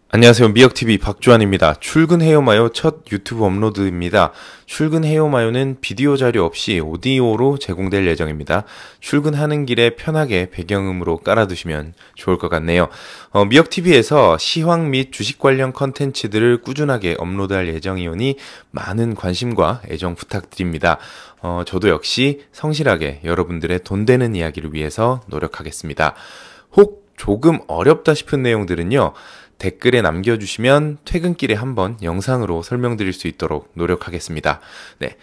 안녕하세요. 미역TV 박주환입니다. 출근해요 마요 첫 유튜브 업로드입니다. 출근해요 마요는 비디오 자료 없이 오디오로 제공될 예정입니다. 출근하는 길에 편하게 배경음으로 깔아두시면 좋을 것 같네요. 미역TV에서 시황 및 주식 관련 컨텐츠들을 꾸준하게 업로드할 예정이오니 많은 관심과 애정 부탁드립니다. 저도 역시 성실하게 여러분들의 돈 되는 이야기를 위해서 노력하겠습니다. 혹 조금 어렵다 싶은 내용들은요, 댓글에 남겨주시면 퇴근길에 한번 영상으로 설명드릴 수 있도록 노력하겠습니다. 네.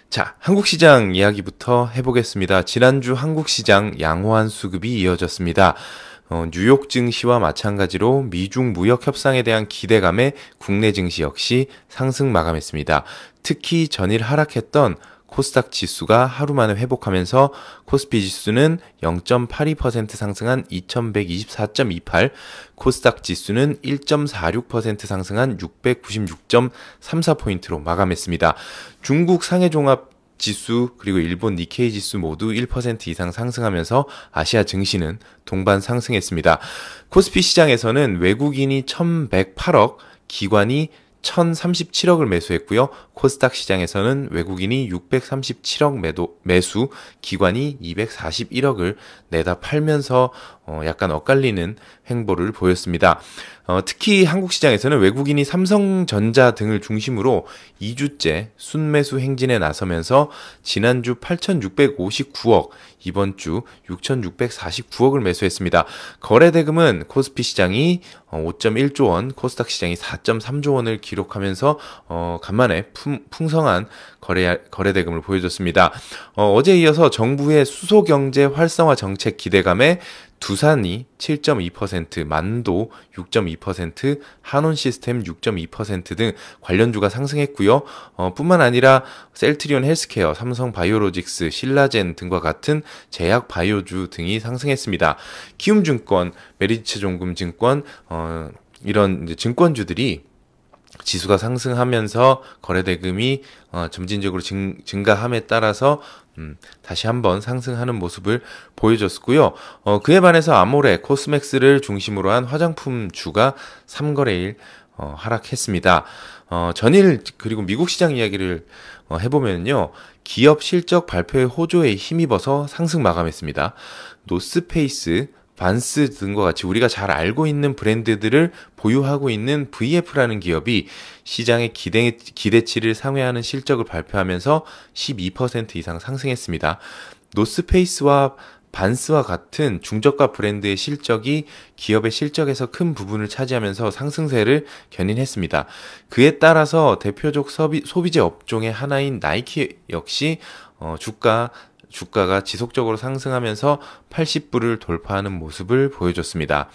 자, 한국시장 이야기부터 해보겠습니다. 지난주 한국시장 양호한 수급이 이어졌습니다. 뉴욕 증시와 마찬가지로 미중 무역 협상에 대한 기대감에 국내 증시 역시 상승 마감했습니다. 특히 전일 하락했던 코스닥 지수가 하루 만에 회복하면서 코스피 지수는 0.82% 상승한 2124.28, 코스닥 지수는 1.46% 상승한 696.34포인트로 마감했습니다. 중국 상해종합 지수 그리고 일본 니케이 지수 모두 1% 이상 상승하면서 아시아 증시는 동반 상승했습니다. 코스피 시장에서는 외국인이 1108억, 기관이 1037억을 매수했고요. 코스닥 시장에서는 외국인이 637억 매수, 기관이 241억을 내다 팔면서 약간 엇갈리는 행보를 보였습니다. 특히 한국 시장에서는 외국인이 삼성전자 등을 중심으로 2주째 순매수 행진에 나서면서 지난주 8,659억, 이번 주 6,649억을 매수했습니다. 거래대금은 코스피 시장이 5.1조 원, 코스닥 시장이 4.3조 원을 기록하면서 간만에 풍성한 거래대금을 보여줬습니다. 어제 이어서 정부의 수소경제 활성화 정책 기대감에 두산이 7.2%, 만도 6.2%, 한온시스템 6.2% 등 관련주가 상승했고요. 뿐만 아니라 셀트리온 헬스케어, 삼성바이오로직스, 신라젠 등과 같은 제약 바이오주 등이 상승했습니다. 키움증권, 메리츠종금증권, 이런 이제 증권주들이 지수가 상승하면서 거래대금이 점진적으로 증가함에 따라서 다시 한번 상승하는 모습을 보여줬고요. 그에 반해서 아모레, 코스맥스를 중심으로 한 화장품주가 3거래일 하락했습니다. 전일 그리고 미국 시장 이야기를 해보면요, 기업 실적 발표의 호조에 힘입어서 상승 마감했습니다. 노스페이스, 반스 등과 같이 우리가 잘 알고 있는 브랜드들을 보유하고 있는 VF라는 기업이 시장의 기대치를 상회하는 실적을 발표하면서 12% 이상 상승했습니다. 노스페이스와 반스와 같은 중저가 브랜드의 실적이 기업의 실적에서 큰 부분을 차지하면서 상승세를 견인했습니다. 그에 따라서 대표적 소비재 업종의 하나인 나이키 역시 주가가 지속적으로 상승하면서 80불을 돌파하는 모습을 보여줬습니다.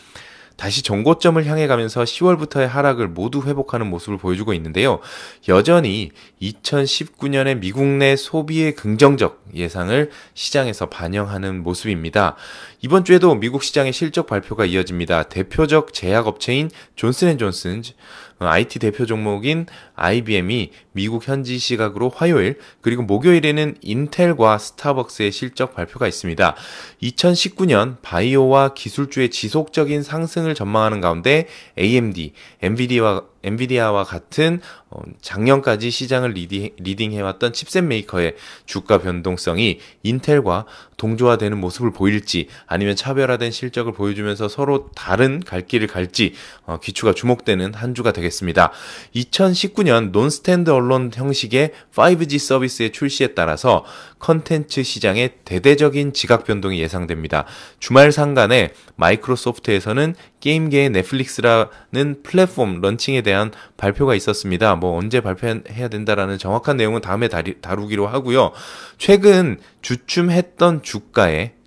다시 정고점을 향해 가면서 10월부터의 하락을 모두 회복하는 모습을 보여주고 있는데요. 여전히 2019년의 미국 내 소비의 긍정적 예상을 시장에서 반영하는 모습입니다. 이번 주에도 미국 시장의 실적 발표가 이어집니다. 대표적 제약업체인 존슨앤존슨, IT 대표 종목인 IBM이 미국 현지 시각으로 화요일, 그리고 목요일에는 인텔과 스타벅스의 실적 발표가 있습니다. 2019년 바이오와 기술주의 지속적인 상승을 전망하는 가운데 AMD, 엔비디아와 같은 작년까지 시장을 리딩해왔던 칩셋 메이커의 주가 변동성이 인텔과 동조화되는 모습을 보일지, 아니면 차별화된 실적을 보여주면서 서로 다른 갈 길을 갈지 귀추가 주목되는 한 주가 되겠습니다. 2019년 논스탠드 언론 형식의 5G 서비스의 출시에 따라서 컨텐츠 시장에 대대적인 지각 변동이 예상됩니다. 주말 상간에 마이크로소프트에서는 게임계의 넷플릭스라는 플랫폼 런칭에 대한 발표가 있었습니다. 언제 발표해야 된다라는 정확한 내용은 다음에 다루기로 하고요. 최근 주춤했던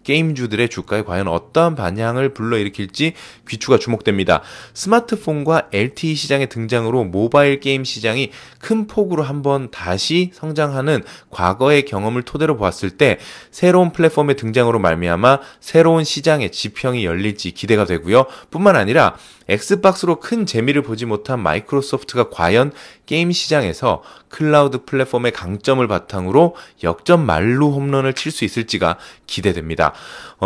게임주들의 주가에 과연 어떠한 반향을 불러일으킬지 귀추가 주목됩니다. 스마트폰과 LTE 시장의 등장으로 모바일 게임 시장이 큰 폭으로 한번 다시 성장하는 과거의 경험을 토대로 보았을 때 새로운 플랫폼의 등장으로 말미암아 새로운 시장의 지평이 열릴지 기대가 되고요. 뿐만 아니라 엑스박스로 큰 재미를 보지 못한 마이크로소프트가 과연 게임 시장에서 클라우드 플랫폼의 강점을 바탕으로 역전 만루 홈런을 칠 수 있을지가 기대됩니다.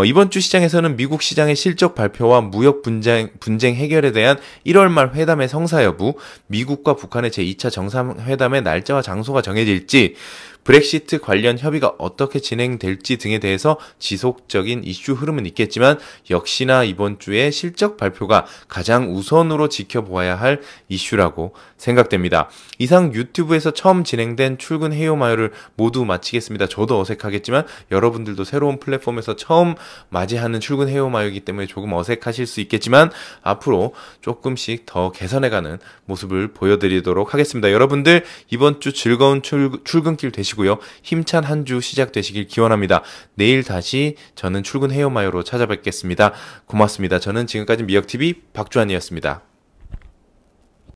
이번 주 시장에서는 미국 시장의 실적 발표와 무역 분쟁 해결에 대한 1월 말 회담의 성사 여부, 미국과 북한의 제2차 정상회담의 날짜와 장소가 정해질지, 브렉시트 관련 협의가 어떻게 진행될지 등에 대해서 지속적인 이슈 흐름은 있겠지만 역시나 이번 주에 실적 발표가 가장 우선으로 지켜보아야 할 이슈라고 생각됩니다. 이상 유튜브에서 처음 진행된 출근 해요마요를 모두 마치겠습니다. 저도 어색하겠지만 여러분들도 새로운 플랫폼에서 처음 맞이하는 출근 해요마요이기 때문에 조금 어색하실 수 있겠지만 앞으로 조금씩 더 개선해가는 모습을 보여드리도록 하겠습니다. 여러분들 이번 주 즐거운 출근길 되시고요. 힘찬 한 주 시작되시길 기원합니다. 내일 다시 저는 출근 해요마요로 찾아뵙겠습니다. 고맙습니다. 저는 지금까지 미역TV 박주환이었습니다.